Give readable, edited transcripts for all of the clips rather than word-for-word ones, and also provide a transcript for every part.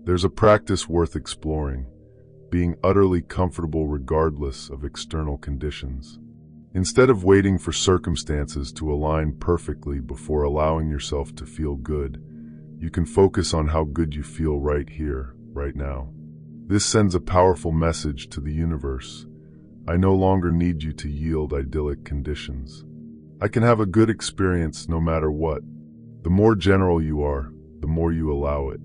There's a practice worth exploring, being utterly comfortable regardless of external conditions. Instead of waiting for circumstances to align perfectly before allowing yourself to feel good, you can focus on how good you feel right here, right now. This sends a powerful message to the universe. I no longer need you to yield idyllic conditions. I can have a good experience no matter what. The more general you are, the more you allow it.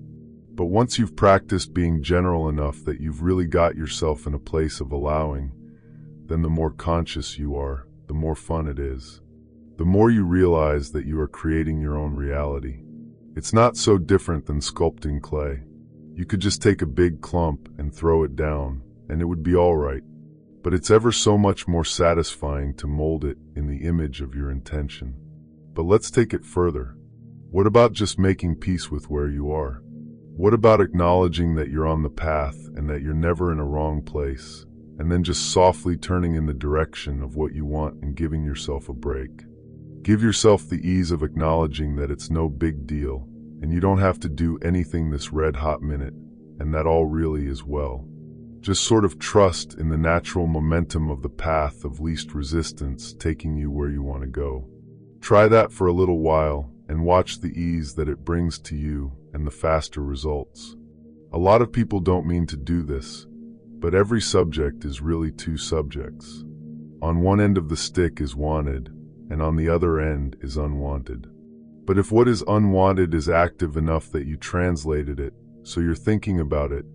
But once you've practiced being general enough that you've really got yourself in a place of allowing, then the more conscious you are, the more fun it is. The more you realize that you are creating your own reality. It's not so different than sculpting clay. You could just take a big clump and throw it down, and it would be all right. But it's ever so much more satisfying to mold it in the image of your intention. But let's take it further. What about just making peace with where you are? What about acknowledging that you're on the path and that you're never in a wrong place, and then just softly turning in the direction of what you want and giving yourself a break? Give yourself the ease of acknowledging that it's no big deal, and you don't have to do anything this red-hot minute, and that all really is well. Just sort of trust in the natural momentum of the path of least resistance taking you where you want to go. Try that for a little while, and watch the ease that it brings to you and the faster results. A lot of people don't mean to do this, but every subject is really two subjects. On one end of the stick is wanted, and on the other end is unwanted. But if what is unwanted is active enough that you translated it, so you're thinking about it,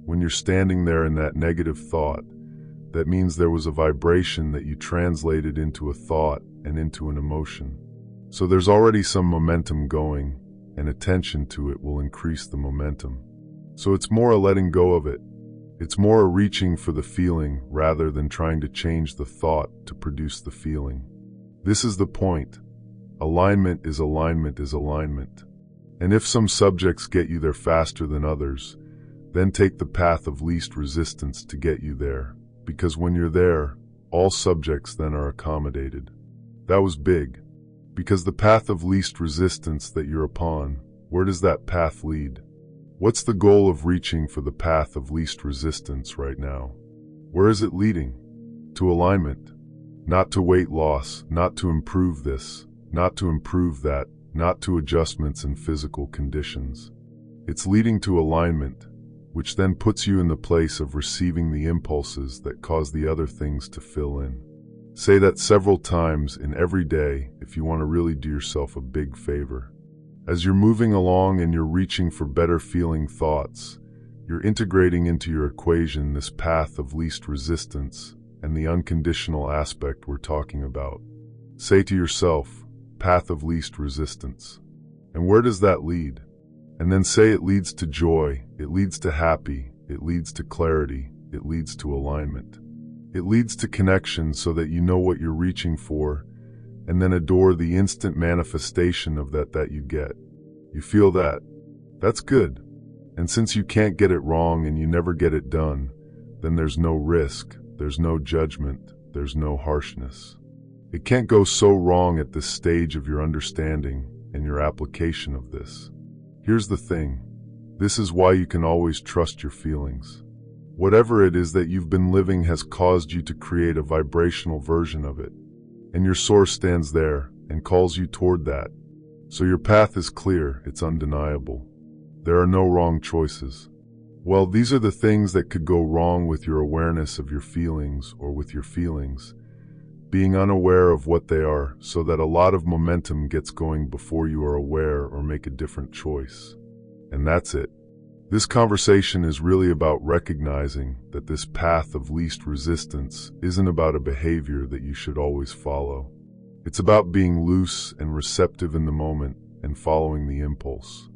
when you're standing there in that negative thought, that means there was a vibration that you translated into a thought and into an emotion. So there's already some momentum going, and attention to it will increase the momentum. So it's more a letting go of it. It's more a reaching for the feeling rather than trying to change the thought to produce the feeling. This is the point. Alignment is alignment is alignment. And if some subjects get you there faster than others, then take the path of least resistance to get you there, because when you're there, all subjects then are accommodated. That was big. Because the path of least resistance that you're upon, where does that path lead? What's the goal of reaching for the path of least resistance right now? Where is it leading? To alignment. Not to weight loss, not to improve this, not to improve that, not to adjustments in physical conditions. It's leading to alignment, which then puts you in the place of receiving the impulses that cause the other things to fill in. Say that several times in every day if you want to really do yourself a big favor. As you're moving along and you're reaching for better feeling thoughts, you're integrating into your equation this path of least resistance and the unconditional aspect we're talking about. Say to yourself, path of least resistance. And where does that lead? And then say it leads to joy, it leads to happy, it leads to clarity, it leads to alignment. It leads to connection so that you know what you're reaching for, and then adore the instant manifestation of that you get. You feel that? That's good. And since you can't get it wrong and you never get it done, then there's no risk, there's no judgment, there's no harshness. It can't go so wrong at this stage of your understanding and your application of this. Here's the thing. This is why you can always trust your feelings. Whatever it is that you've been living has caused you to create a vibrational version of it. And your source stands there and calls you toward that. So your path is clear, it's undeniable. There are no wrong choices. Well, these are the things that could go wrong with your awareness of your feelings or with your feelings. Being unaware of what they are so that a lot of momentum gets going before you are aware or make a different choice. And that's it. This conversation is really about recognizing that this path of least resistance isn't about a behavior that you should always follow. It's about being loose and receptive in the moment and following the impulse.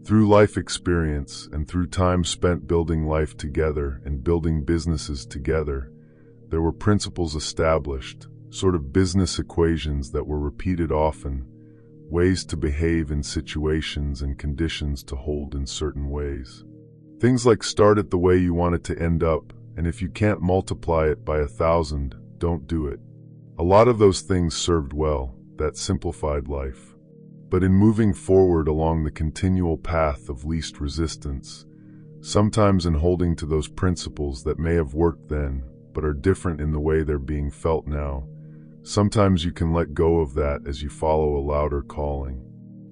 Through life experience and through time spent building life together and building businesses together, there were principles established, sort of business equations that were repeated often, ways to behave in situations and conditions to hold in certain ways. Things like start it the way you want it to end up, and if you can't multiply it by 1,000, don't do it. A lot of those things served well, that simplified life. But in moving forward along the continual path of least resistance, sometimes in holding to those principles that may have worked then, but are different in the way they're being felt now. Sometimes you can let go of that as you follow a louder calling.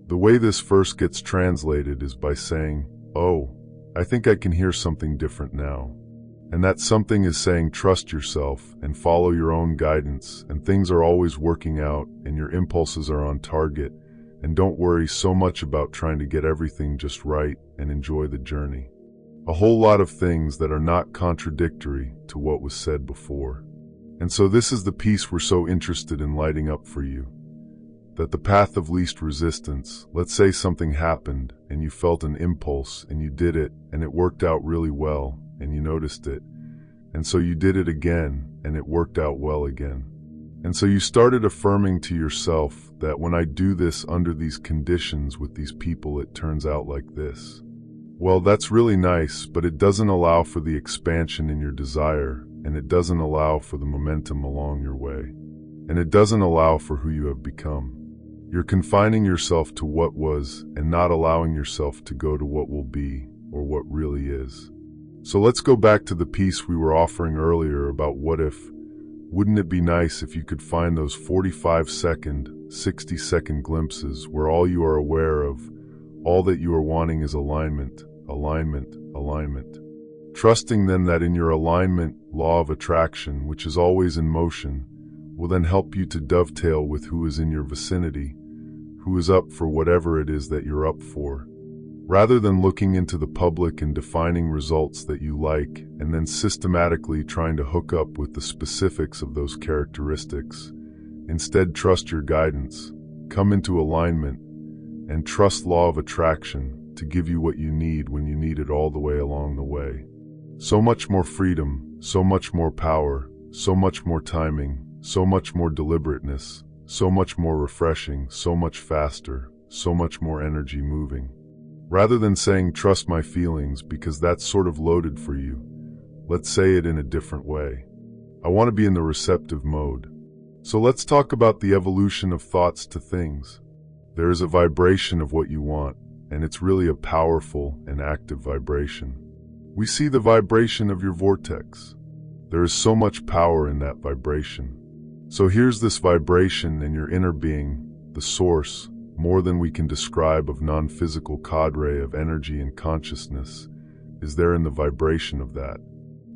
The way this verse gets translated is by saying, "Oh, I think I can hear something different now." And that something is saying trust yourself and follow your own guidance, and things are always working out and your impulses are on target, and don't worry so much about trying to get everything just right and enjoy the journey. A whole lot of things that are not contradictory to what was said before. And so this is the piece we're so interested in lighting up for you. That the path of least resistance, let's say something happened and you felt an impulse and you did it and it worked out really well and you noticed it. And so you did it again and it worked out well again. And so you started affirming to yourself that when I do this under these conditions with these people, it turns out like this. Well, that's really nice, but it doesn't allow for the expansion in your desire, and it doesn't allow for the momentum along your way. And it doesn't allow for who you have become. You're confining yourself to what was and not allowing yourself to go to what will be or what really is. So let's go back to the piece we were offering earlier about what if. Wouldn't it be nice if you could find those 45-second, 60-second glimpses where all you are aware of, all that you are wanting is alignment, alignment, alignment. Trusting then that in your alignment, law of attraction, which is always in motion, will then help you to dovetail with who is in your vicinity, who is up for whatever it is that you're up for. Rather than looking into the public and defining results that you like, and then systematically trying to hook up with the specifics of those characteristics, instead trust your guidance, come into alignment, and trust law of attraction to give you what you need when you need it all the way along the way. So much more freedom, so much more power, so much more timing, so much more deliberateness, so much more refreshing, so much faster, so much more energy moving. Rather than saying trust my feelings because that's sort of loaded for you, let's say it in a different way. I want to be in the receptive mode. So let's talk about the evolution of thoughts to things. There is a vibration of what you want, and it's really a powerful and active vibration. We see the vibration of your vortex. There is so much power in that vibration. So here's this vibration in your inner being, the source, more than we can describe of non-physical cadre of energy and consciousness, is there in the vibration of that.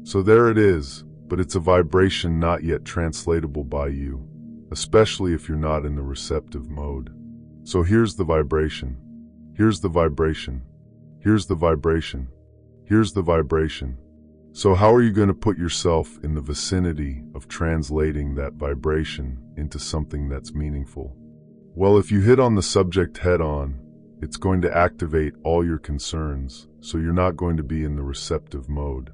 So there it is, but it's a vibration not yet translatable by you, especially if you're not in the receptive mode. So here's the vibration. Here's the vibration. Here's the vibration. Here's the vibration. So how are you going to put yourself in the vicinity of translating that vibration into something that's meaningful? Well, if you hit on the subject head on, it's going to activate all your concerns, so you're not going to be in the receptive mode.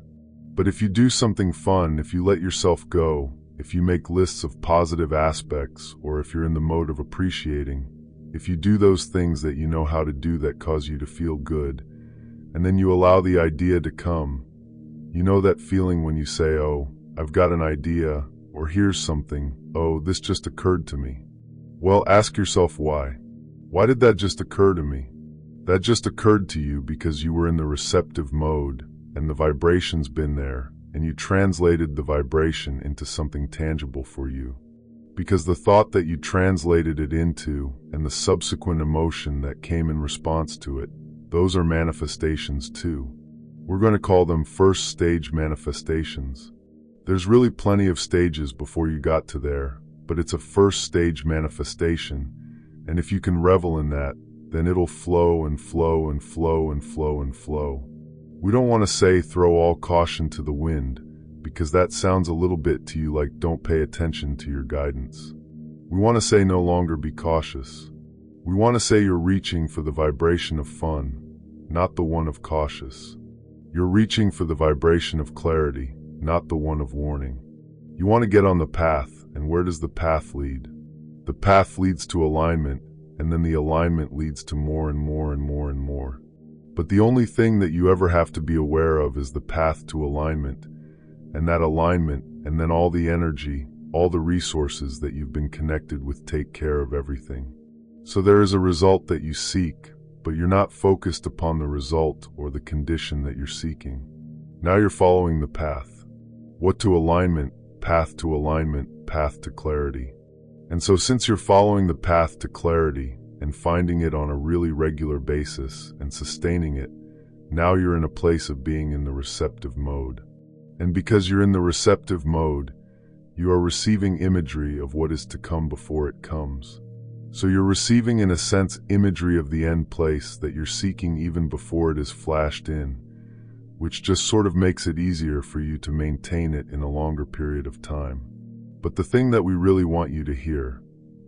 But if you do something fun, if you let yourself go, if you make lists of positive aspects, or if you're in the mode of appreciating, if you do those things that you know how to do that cause you to feel good, and then you allow the idea to come, you know that feeling when you say, oh, I've got an idea, or here's something, oh, this just occurred to me. Well, ask yourself why. Why did that just occur to me? That just occurred to you because you were in the receptive mode, and the vibration's been there, and you translated the vibration into something tangible for you. Because the thought that you translated it into, and the subsequent emotion that came in response to it, those are manifestations too. We're going to call them first stage manifestations. There's really plenty of stages before you got to there, but it's a first stage manifestation, and if you can revel in that, then it'll flow and flow and flow and flow and flow. We don't want to say throw all caution to the wind, because that sounds a little bit to you like don't pay attention to your guidance. We want to say no longer be cautious. We want to say you're reaching for the vibration of fun, not the one of cautious. You're reaching for the vibration of clarity, not the one of warning. You want to get on the path, and where does the path lead? The path leads to alignment, and then the alignment leads to more and more and more and more. But the only thing that you ever have to be aware of is the path to alignment, and that alignment, and then all the energy, all the resources that you've been connected with take care of everything. So there is a result that you seek, but you're not focused upon the result or the condition that you're seeking. Now you're following the path. What to alignment, path to alignment, path to clarity. And so since you're following the path to clarity and finding it on a really regular basis and sustaining it, now you're in a place of being in the receptive mode. And because you're in the receptive mode, you are receiving imagery of what is to come before it comes. So you're receiving, in a sense, imagery of the end place that you're seeking even before it is flashed in, which just sort of makes it easier for you to maintain it in a longer period of time. But the thing that we really want you to hear,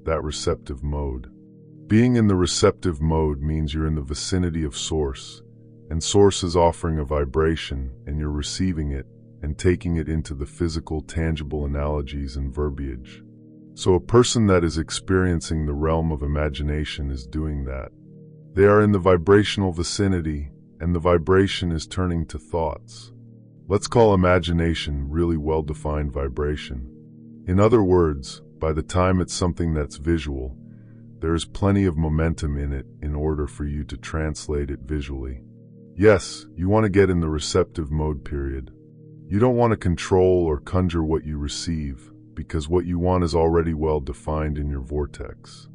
that receptive mode. Being in the receptive mode means you're in the vicinity of Source, and Source is offering a vibration, and you're receiving it and taking it into the physical, tangible analogies and verbiage. So a person that is experiencing the realm of imagination is doing that. They are in the vibrational vicinity, and the vibration is turning to thoughts. Let's call imagination really well-defined vibration. In other words, by the time it's something that's visual, there is plenty of momentum in it in order for you to translate it visually. Yes, you want to get in the receptive mode period. You don't want to control or conjure what you receive, because what you want is already well defined in your vortex.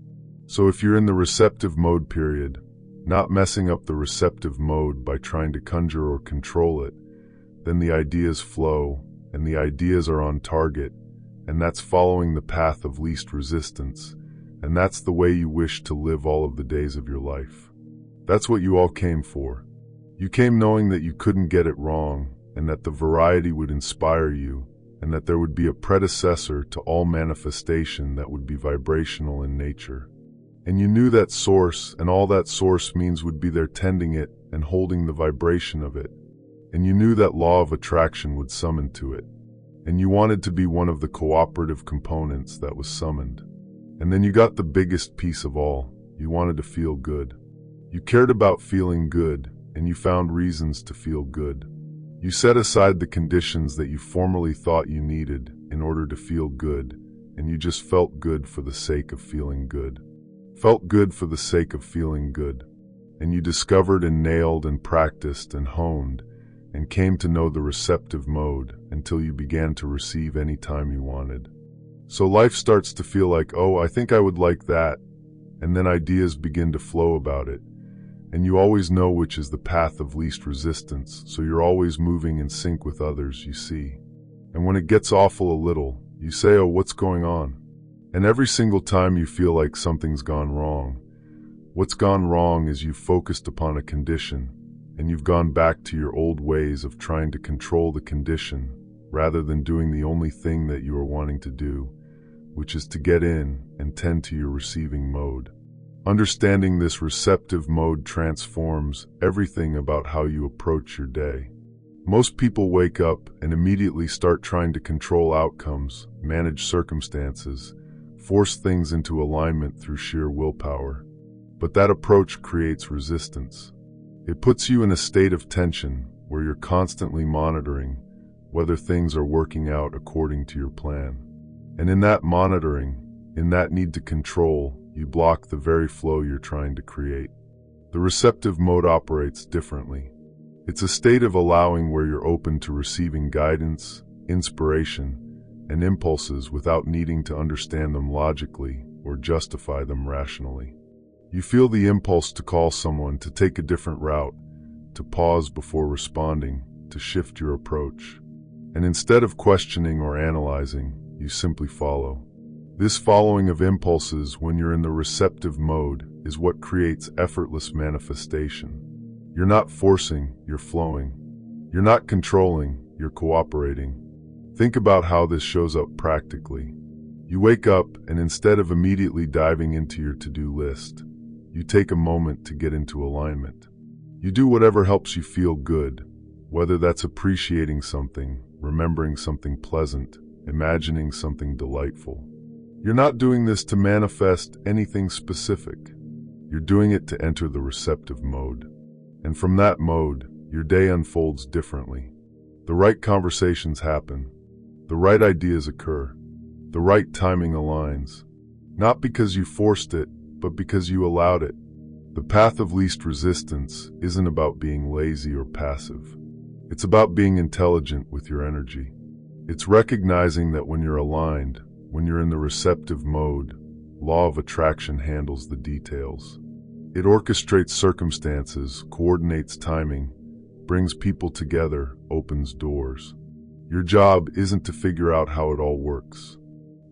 So if you're in the receptive mode period, not messing up the receptive mode by trying to conjure or control it, then the ideas flow, and the ideas are on target, and that's following the path of least resistance, and that's the way you wish to live all of the days of your life. That's what you all came for. You came knowing that you couldn't get it wrong, and that the variety would inspire you, and that there would be a predecessor to all manifestation that would be vibrational in nature. And you knew that Source, and all that Source means, would be there tending it and holding the vibration of it. And you knew that law of attraction would summon to it. And you wanted to be one of the cooperative components that was summoned. And then you got the biggest piece of all. You wanted to feel good. You cared about feeling good, and you found reasons to feel good. You set aside the conditions that you formerly thought you needed in order to feel good, and you just felt good for the sake of feeling good. Felt good for the sake of feeling good. And you discovered and nailed and practiced and honed and came to know the receptive mode until you began to receive any time you wanted. So life starts to feel like, oh, I think I would like that, and then ideas begin to flow about it. And you always know which is the path of least resistance, so you're always moving in sync with others, you see. And when it gets awful a little, you say, oh, what's going on? And every single time you feel like something's gone wrong, what's gone wrong is you've focused upon a condition, and you've gone back to your old ways of trying to control the condition, rather than doing the only thing that you are wanting to do, which is to get in and tend to your receiving mode. Understanding this receptive mode transforms everything about how you approach your day. Most people wake up and immediately start trying to control outcomes, manage circumstances, force things into alignment through sheer willpower. But that approach creates resistance. It puts you in a state of tension where you're constantly monitoring whether things are working out according to your plan. And in that monitoring, in that need to control, you block the very flow you're trying to create. The receptive mode operates differently. It's a state of allowing where you're open to receiving guidance, inspiration, and impulses without needing to understand them logically or justify them rationally. You feel the impulse to call someone, to take a different route, to pause before responding, to shift your approach. And instead of questioning or analyzing, you simply follow. This following of impulses when you're in the receptive mode is what creates effortless manifestation. You're not forcing, you're flowing. You're not controlling, you're cooperating. Think about how this shows up practically. You wake up and instead of immediately diving into your to-do list, you take a moment to get into alignment. You do whatever helps you feel good, whether that's appreciating something, remembering something pleasant, imagining something delightful. You're not doing this to manifest anything specific. You're doing it to enter the receptive mode. And from that mode, your day unfolds differently. The right conversations happen. The right ideas occur. The right timing aligns. Not because you forced it, but because you allowed it. The path of least resistance isn't about being lazy or passive. It's about being intelligent with your energy. It's recognizing that when you're aligned, when you're in the receptive mode, law of attraction handles the details. It orchestrates circumstances, coordinates timing, brings people together, opens doors. Your job isn't to figure out how it all works.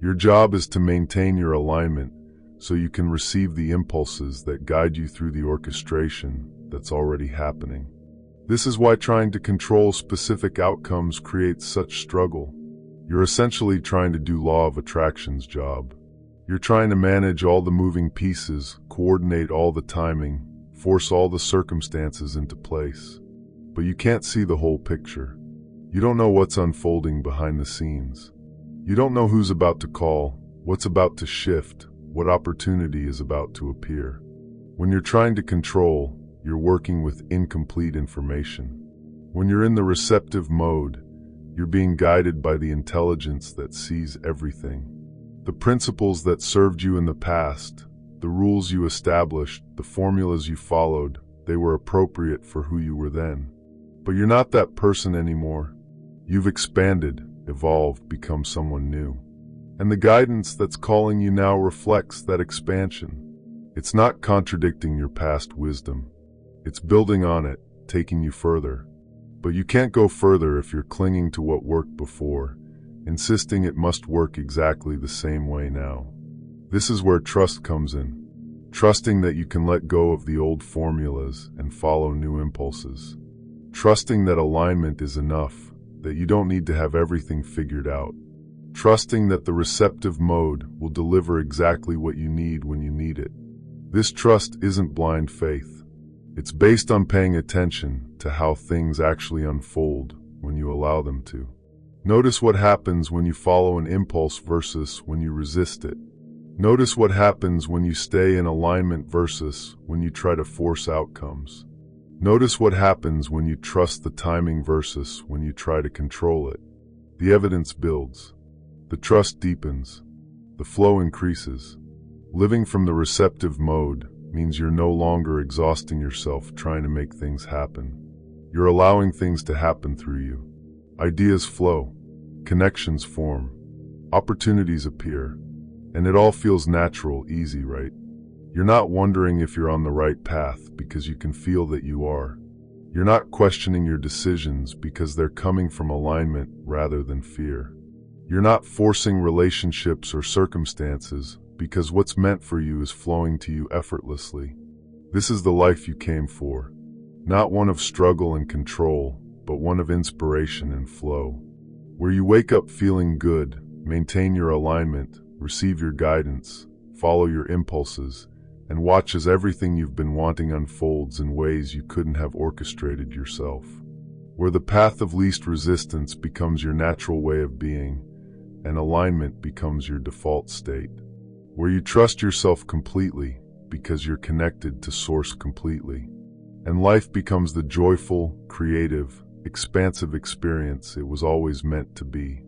Your job is to maintain your alignment so you can receive the impulses that guide you through the orchestration that's already happening. This is why trying to control specific outcomes creates such struggle. You're essentially trying to do law of attraction's job. You're trying to manage all the moving pieces, coordinate all the timing, force all the circumstances into place. But you can't see the whole picture. You don't know what's unfolding behind the scenes. You don't know who's about to call, what's about to shift, what opportunity is about to appear. When you're trying to control, you're working with incomplete information. When you're in the receptive mode, you're being guided by the intelligence that sees everything. The principles that served you in the past, the rules you established, the formulas you followed, they were appropriate for who you were then. But you're not that person anymore. You've expanded, evolved, become someone new. And the guidance that's calling you now reflects that expansion. It's not contradicting your past wisdom. It's building on it, taking you further. But you can't go further if you're clinging to what worked before, insisting it must work exactly the same way now. This is where trust comes in. Trusting that you can let go of the old formulas and follow new impulses. Trusting that alignment is enough, that you don't need to have everything figured out. Trusting that the receptive mode will deliver exactly what you need when you need it. This trust isn't blind faith. It's based on paying attention to how things actually unfold when you allow them to. Notice what happens when you follow an impulse versus when you resist it. Notice what happens when you stay in alignment versus when you try to force outcomes. Notice what happens when you trust the timing versus when you try to control it. The evidence builds. The trust deepens. The flow increases. Living from the receptive mode means you're no longer exhausting yourself trying to make things happen. You're allowing things to happen through you. Ideas flow. Connections form. Opportunities appear. And it all feels natural, easy, right? You're not wondering if you're on the right path because you can feel that you are. You're not questioning your decisions because they're coming from alignment rather than fear. You're not forcing relationships or circumstances because what's meant for you is flowing to you effortlessly. This is the life you came for. Not one of struggle and control, but one of inspiration and flow. Where you wake up feeling good, maintain your alignment, receive your guidance, follow your impulses, and watch as everything you've been wanting unfolds in ways you couldn't have orchestrated yourself. Where the path of least resistance becomes your natural way of being, and alignment becomes your default state. Where you trust yourself completely because you're connected to Source completely. And life becomes the joyful, creative, expansive experience it was always meant to be.